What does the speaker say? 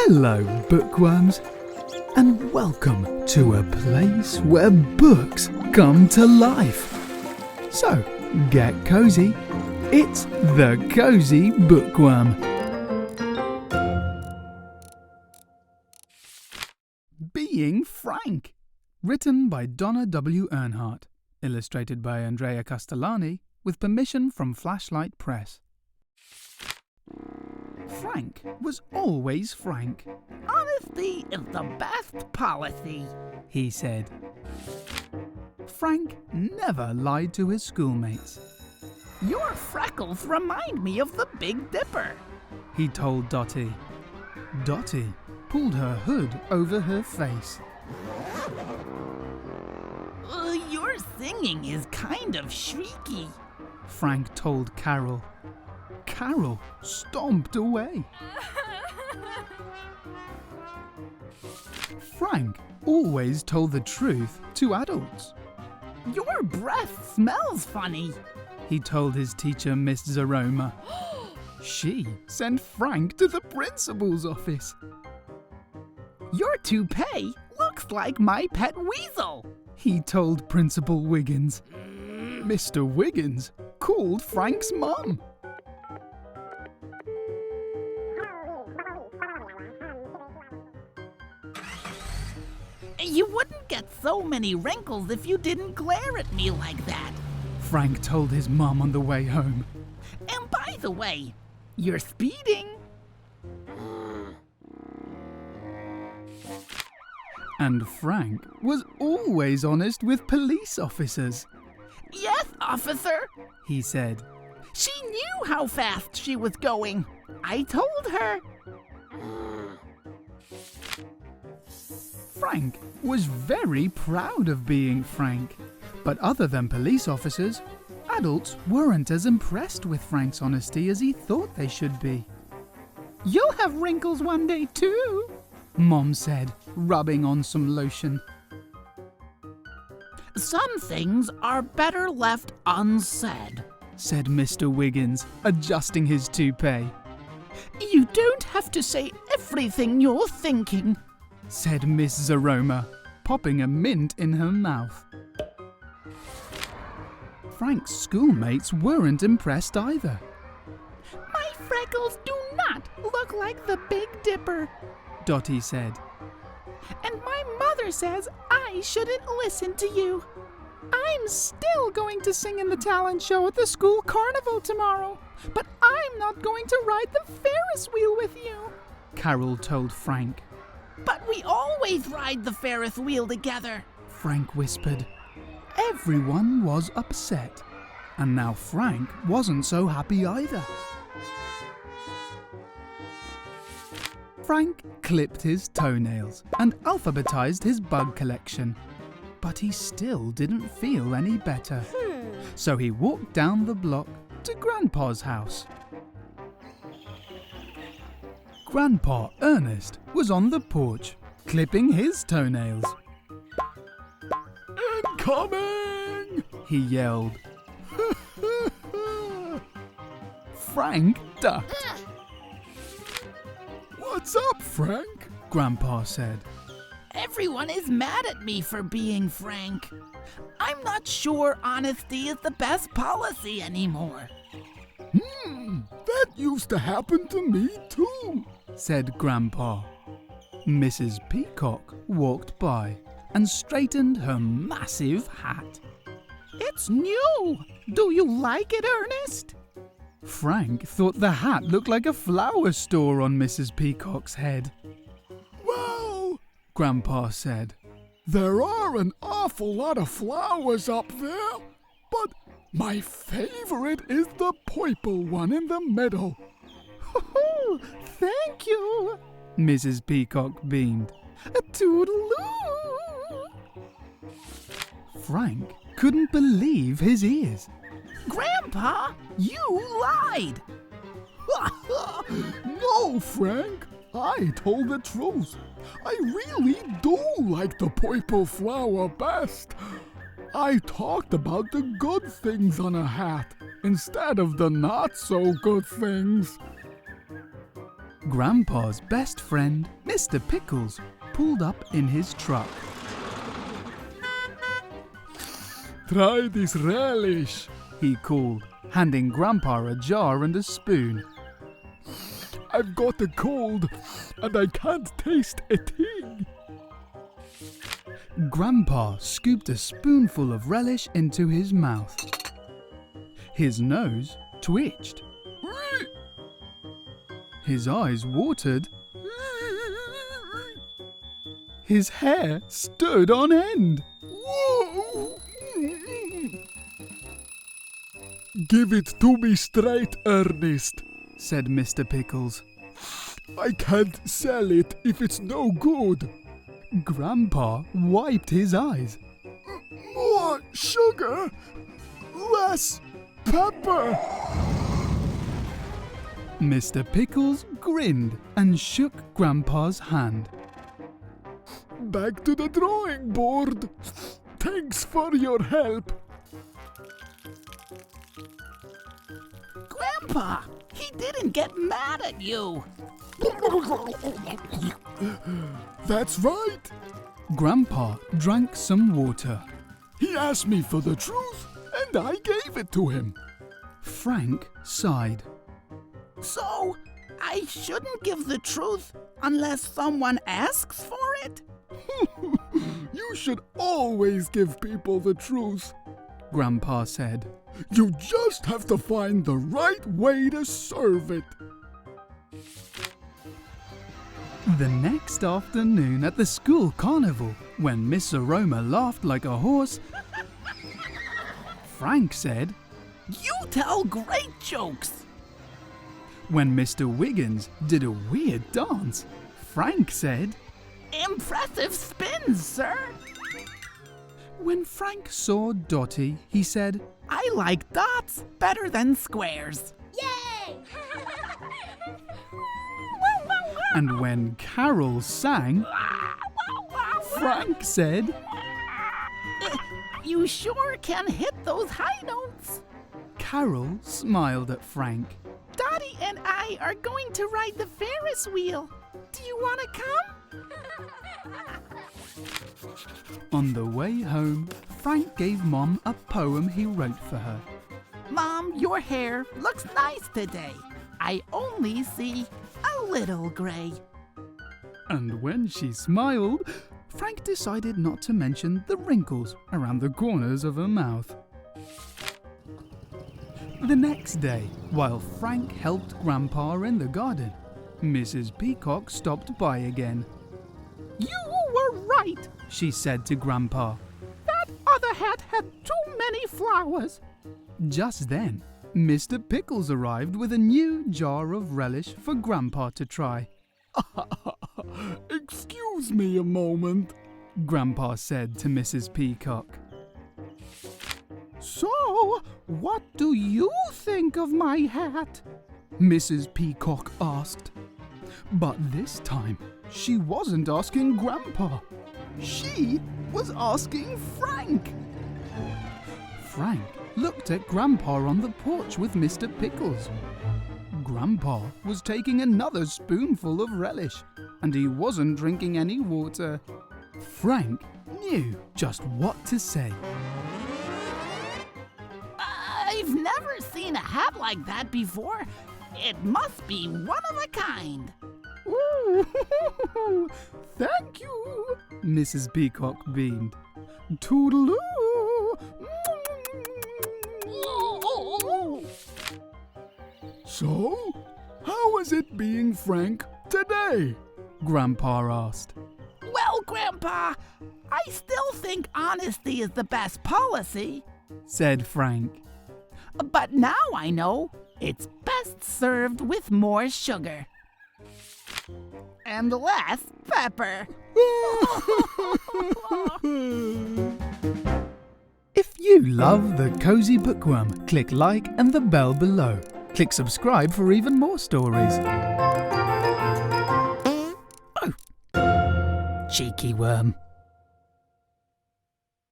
Hello, bookworms, and welcome to a place where books come to life. So, get cozy. It's the Cosy Bookworm. Being Frank, written by Donna W. Earnhardt, illustrated by Andrea Castellani, with permission from Flashlight Press. Frank was always frank. Honesty is the best policy, he said. Frank never lied to his schoolmates. Your freckles remind me of the Big Dipper, he told Dottie. Dottie pulled her hood over her face. Your singing is kind of shrieky, Frank told Carol. Carol stomped away. Frank always told the truth to adults. Your breath smells funny, he told his teacher, Miss Zaroma. She sent Frank to the principal's office. Your toupee looks like my pet weasel, he told Principal Wiggins. Mr. Wiggins called Frank's mum. You wouldn't get so many wrinkles if you didn't glare at me like that, Frank told his mum on the way home. And by the way, you're speeding. And Frank was always honest with police officers. Yes, officer, he said. She knew how fast she was going. I told her. Frank was very proud of being Frank. But other than police officers, adults weren't as impressed with Frank's honesty as he thought they should be. You'll have wrinkles one day too, Mom said, rubbing on some lotion. Some things are better left unsaid, said Mr. Wiggins, adjusting his toupee. You don't have to say everything you're thinking, said Miss Zaroma, popping a mint in her mouth. Frank's schoolmates weren't impressed either. My freckles do not look like the Big Dipper, Dottie said. And my mother says I shouldn't listen to you. I'm still going to sing in the talent show at the school carnival tomorrow, but I'm not going to ride the Ferris wheel with you, Carol told Frank. But we always ride the Ferris wheel together, Frank whispered. Everyone was upset, and now Frank wasn't so happy either. Frank clipped his toenails and alphabetized his bug collection, but he still didn't feel any better. So he walked down the block to Grandpa's house. Grandpa Ernest was on the porch, clipping his toenails. Incoming! He yelled. Frank ducked. What's up, Frank? Grandpa said. Everyone is mad at me for being frank. I'm not sure honesty is the best policy anymore. That used to happen to me too, said Grandpa. Mrs. Peacock walked by and straightened her massive hat. It's new! Do you like it, Ernest? Frank thought the hat looked like a flower store on Mrs. Peacock's head. Well, Grandpa said, there are an awful lot of flowers up there, but my favorite is the purple one in the middle. Oh, thank you, Mrs. Peacock beamed. A toodaloo! Frank couldn't believe his ears. Grandpa, you lied! No, Frank, I told the truth. I really do like the purple flower best. I talked about the good things on a hat instead of the not so good things. Grandpa's best friend, Mr. Pickles, pulled up in his truck. Try this relish, he called, handing Grandpa a jar and a spoon. I've got a cold and I can't taste a thing. Grandpa scooped a spoonful of relish into his mouth. His nose twitched. His eyes watered. His hair stood on end. Whoa. Give it to me straight, Ernest, said Mr. Pickles. I can't sell it if it's no good. Grandpa wiped his eyes. More sugar, less pepper. Mr. Pickles grinned and shook Grandpa's hand. Back to the drawing board. Thanks for your help. Grandpa, he didn't get mad at you. That's right. Grandpa drank some water. He asked me for the truth, and I gave it to him. Frank sighed. So, I shouldn't give the truth unless someone asks for it? You should always give people the truth, Grandpa said. You just have to find the right way to serve it. The next afternoon at the school carnival, when Miss Aroma laughed like a horse, Frank said, You tell great jokes. When Mr. Wiggins did a weird dance, Frank said, Impressive spins, sir. When Frank saw Dottie, he said, I like dots better than squares. Yay! And when Carol sang, Frank said, You sure can hit those high notes. Carol smiled at Frank. Dottie and I are going to ride the Ferris wheel. Do you want to come? On the way home, Frank gave Mom a poem he wrote for her. Mom, your hair looks nice today. I only see a little gray. And when she smiled, Frank decided not to mention the wrinkles around the corners of her mouth. The next day, while Frank helped Grandpa in the garden, Mrs. Peacock stopped by again. You were right, she said to Grandpa. That other hat had too many flowers. Just then, Mr. Pickles arrived with a new jar of relish for Grandpa to try. Excuse me a moment, Grandpa said to Mrs. Peacock. So, what do you think of my hat? Mrs. Peacock asked. But this time, she wasn't asking Grandpa. She was asking Frank. Frank looked at Grandpa on the porch with Mr. Pickles. Grandpa was taking another spoonful of relish, and he wasn't drinking any water. Frank knew just what to say. I've never seen a hat like that before. It must be one of a kind. Ooh, thank you, Mrs. Peacock beamed. Toodaloo! So, how is it being Frank today? Grandpa asked. Well, Grandpa, I still think honesty is the best policy, said Frank. But now I know it's best served with more sugar. And less pepper. If you love the Cosy Bookworm, click like and the bell below. Click subscribe for even more stories. Oh, cheeky worm.